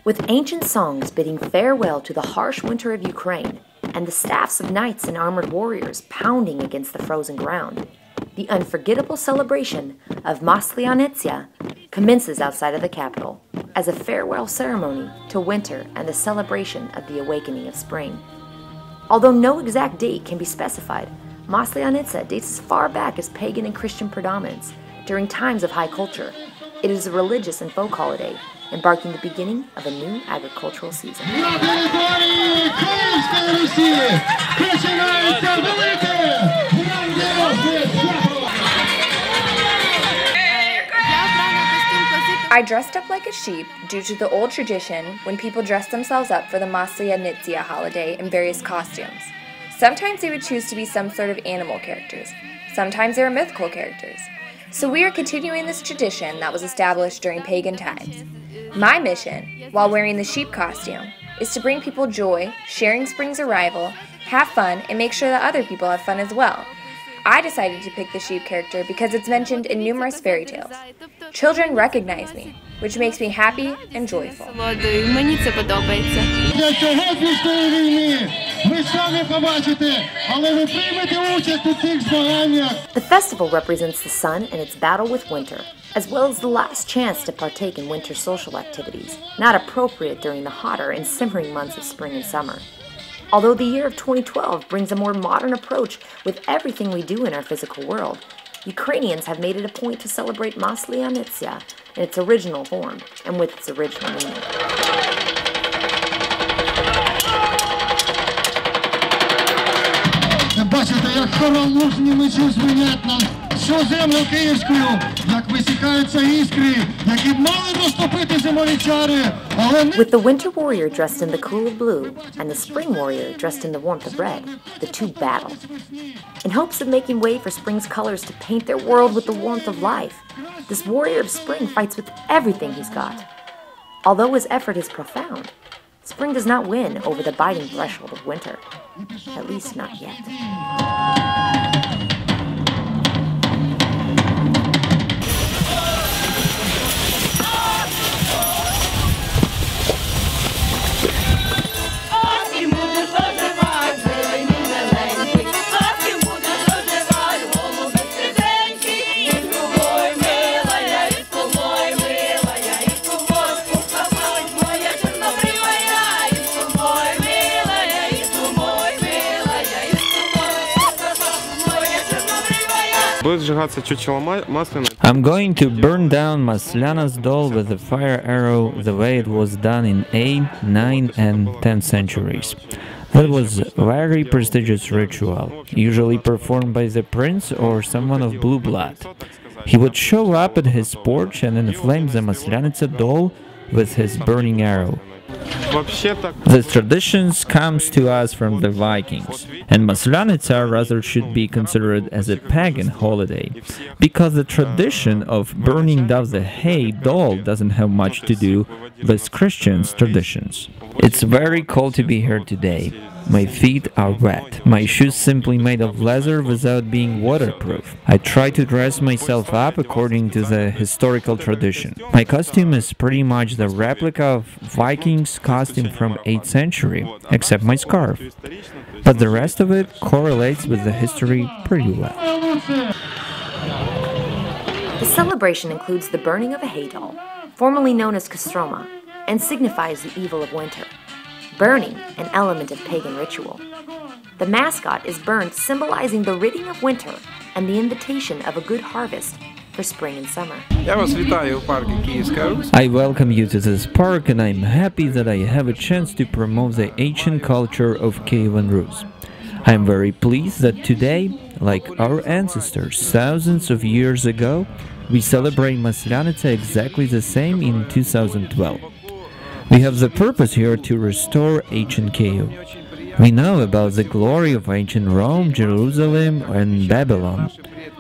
With ancient songs bidding farewell to the harsh winter of Ukraine, and the staffs of knights and armored warriors pounding against the frozen ground, the unforgettable celebration of Maslyantsya commences outside of the capital as a farewell ceremony to winter and the celebration of the awakening of spring. Although no exact date can be specified, Masliantsya dates as far back as pagan and Christian predominance during times of high culture. It is a religious and folk holiday, embarking the beginning of a new agricultural season. I dressed up like a sheep due to the old tradition when people dressed themselves up for the Masliantsya holiday in various costumes. Sometimes they would choose to be some sort of animal characters. Sometimes they were mythical characters. So we are continuing this tradition that was established during pagan times. My mission, while wearing the sheep costume, is to bring people joy, sharing spring's arrival, have fun, and make sure that other people have fun as well. I decided to pick the sheep character because it's mentioned in numerous fairy tales. Children recognize me, which makes me happy and joyful. The festival represents the sun and its battle with winter, as well as the last chance to partake in winter social activities, not appropriate during the hotter and simmering months of spring and summer. Although the year of 2012 brings a more modern approach with everything we do in our physical world, Ukrainians have made it a point to celebrate Maslyantsya in its original form and with its original meaning. Всю землю київською, як висікаються іскри, які б мали доступити зимовічари, але не... With the winter warrior dressed in the cool of blue and the spring warrior dressed in the warmth of red, the two battle. In hopes of making way for spring's colors to paint their world with the warmth of life, this warrior of spring fights with everything he's got. Although his effort is profound, spring does not win over the biting threshold of winter. At least not yet. I'm going to burn down Masliana's doll with a fire arrow the way it was done in 8th, 9th and 10th centuries. That was a very prestigious ritual, usually performed by the prince or someone of blue blood. He would show up at his porch and inflame the Masliantsya doll with his burning arrow. This tradition comes to us from the Vikings, and Masliantsya rather should be considered as a pagan holiday, because the tradition of burning down the hay doll doesn't have much to do with Christians' traditions. It's very cold to be here today. My feet are wet. My shoes simply made of leather without being waterproof. I try to dress myself up according to the historical tradition. My costume is pretty much the replica of Vikings' costume from 8th century, except my scarf. But the rest of it correlates with the history pretty well. The celebration includes the burning of a hay doll, formerly known as Kostroma, and signifies the evil of winter. Burning, an element of pagan ritual. The mascot is burned, symbolizing the ridding of winter and the invitation of a good harvest for spring and summer. I welcome you to this park, and I'm happy that I have a chance to promote the ancient culture of Kyiv Rus. I'm very pleased that today, like our ancestors thousands of years ago, we celebrate Masliantsya exactly the same in 2012. We have the purpose here to restore ancient Kyiv. We know about the glory of ancient Rome, Jerusalem, and Babylon.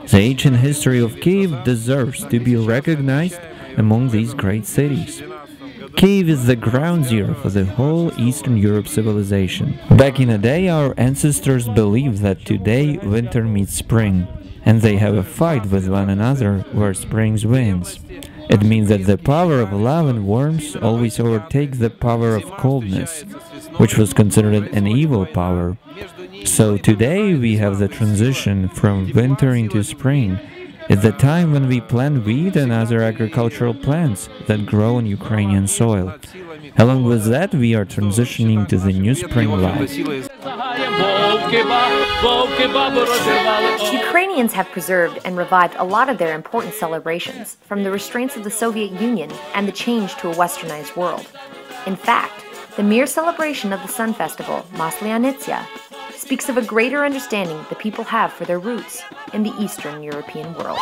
The ancient history of Kyiv deserves to be recognized among these great cities. Kyiv is the ground zero for the whole Eastern Europe civilization. Back in the day, our ancestors believed that today winter meets spring, and they have a fight with one another where spring wins. It means that the power of love and warmth always overtakes the power of coldness, which was considered an evil power. So today we have the transition from winter into spring. It's the time when we plant wheat and other agricultural plants that grow on Ukrainian soil. Along with that, we are transitioning to the new spring life. Ukrainians have preserved and revived a lot of their important celebrations from the restraints of the Soviet Union and the change to a westernized world. In fact, the mere celebration of the sun festival, Maslyantsya, speaks of a greater understanding the people have for their roots in the Eastern European world.